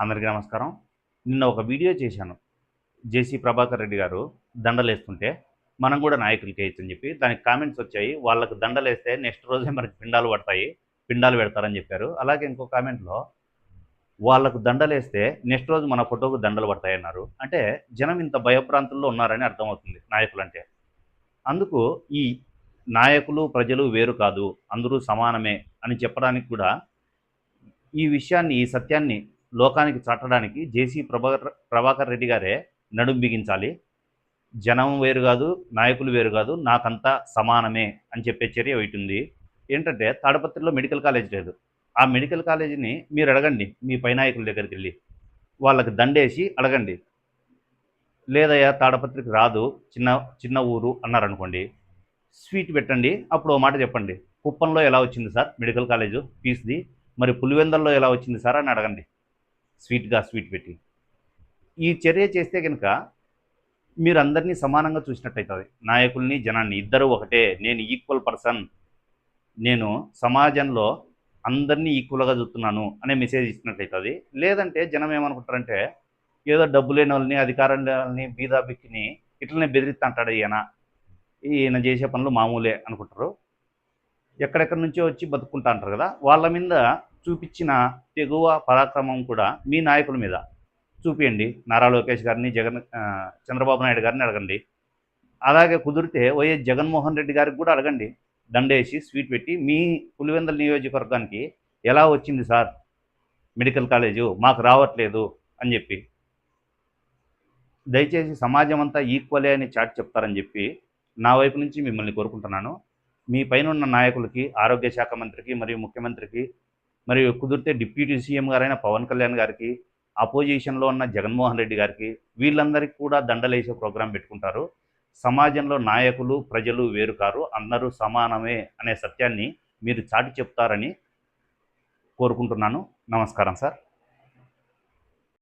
అందరికీ నమస్కారం. నిన్న ఒక వీడియో చేశాను. జేసీ ప్రభాకర్ రెడ్డి గారు దండలేస్తుంటే, మనం కూడా నాయకులకి ఏయొచ్చని చెప్పి దానికి కామెంట్స్ వచ్చాయి. వాళ్ళకి దండలేస్తే నెక్స్ట్ రోజే మనకి పిండాలు పడతాయి. పిండాలు పెడతారని చెప్పారు. అలాగే ఇంకో కామెంట్‌లో వాళ్ళకు దండలేస్తే నెక్స్ట్ రోజు మన ఫోటోకు దండలు పడతాయన్నారు. అంటే జనం ఇంత భయభ్రాంతుల్లో ఉన్నారని అర్థమవుతుంది నాయకులంటే. అందుకు ఈ నాయకులు, ప్రజలు వేరు కాదు. అందరూ సమానమే అని చెప్పడానికి కూడా ఈ విషయాన్ని, ఈ సత్యాన్ని లోకానికి చాటడానికి జేసీ ప్రభాకర్ రెడ్డి గారే నడుం బిగించాలి. జనం వేరు కాదు, నాయకులు వేరు కాదు, నాకంతా సమానమే అని చెప్పే చర్య ఒకటి. ఏంటంటే తాడపత్రిలో మెడికల్ కాలేజ్ లేదు. ఆ మెడికల్ కాలేజీని మీరు అడగండి మీ పై నాయకుల దగ్గరికి వెళ్ళి. వాళ్ళకి దండేసి అడగండి. లేదయ్యా తాడపత్రికి రాదు, చిన్న చిన్న ఊరు అన్నారనుకోండి, స్వీట్ పెట్టండి. అప్పుడు ఓ మాట చెప్పండి, కుప్పంలో ఎలా వచ్చింది సార్ మెడికల్ కాలేజు ఫీజుది, మరి పులివెందల్లో ఎలా వచ్చింది సార్ అని అడగండి. స్వీట్ పెట్టి ఈ చర్య చేస్తే కనుక మీరు అందరినీ సమానంగా చూసినట్టయితుంది. నాయకుల్ని, జనాన్ని ఇద్దరు ఒకటే, నేను ఈక్వల్ పర్సన్, నేను సమాజంలో అందరినీ ఈక్వల్గా చూస్తున్నాను అనే మెసేజ్ ఇచ్చినట్టయితుంది. లేదంటే జనం ఏమనుకుంటారంటే ఏదో డబ్బు లేని వాళ్ళని, అధికారం లేని వాళ్ళని, బీదా బిక్కిని ఇట్లనే బెదిరిస్తా అంటాడు ఈయన చేసే పనులు మామూలే అనుకుంటారు. ఎక్కడెక్కడి నుంచో వచ్చి బతుకుంటా అంటారు కదా, వాళ్ళ మీద చూపించిన తెగువ పరాక్రమం కూడా మీ నాయకుల మీద చూపియండి. నారా లోకేష్ గారిని, చంద్రబాబు నాయుడు గారిని అడగండి. అలాగే కుదిరితే వైఎస్ జగన్మోహన్ రెడ్డి గారికి కూడా అడగండి. దండేసి స్వీట్ పెట్టి మీ పులివెందుల నియోజకవర్గానికి ఎలా వచ్చింది సార్ మెడికల్ కాలేజు, మాకు రావట్లేదు అని చెప్పి. దయచేసి సమాజం అంతా ఈక్వలే అని చాటి చెప్తారని చెప్పి నా వైపు నుంచి మిమ్మల్ని కోరుకుంటున్నాను. మీ పైన ఉన్న నాయకులకి, ఆరోగ్య శాఖ మంత్రికి మరియు ముఖ్యమంత్రికి, మరియు కుదిరితే డిప్యూటీ సీఎం గారైన పవన్ కళ్యాణ్ గారికి, అపోజిషన్లో ఉన్న జగన్మోహన్ రెడ్డి గారికి, వీళ్ళందరికీ కూడా దండలేసే ప్రోగ్రాం పెట్టుకుంటారు. సమాజంలో నాయకులు, ప్రజలు వేరు కారు, అందరూ సమానమే అనే సత్యాన్ని మీరు చాటి చెప్తారని కోరుకుంటున్నాను. నమస్కారం సార్.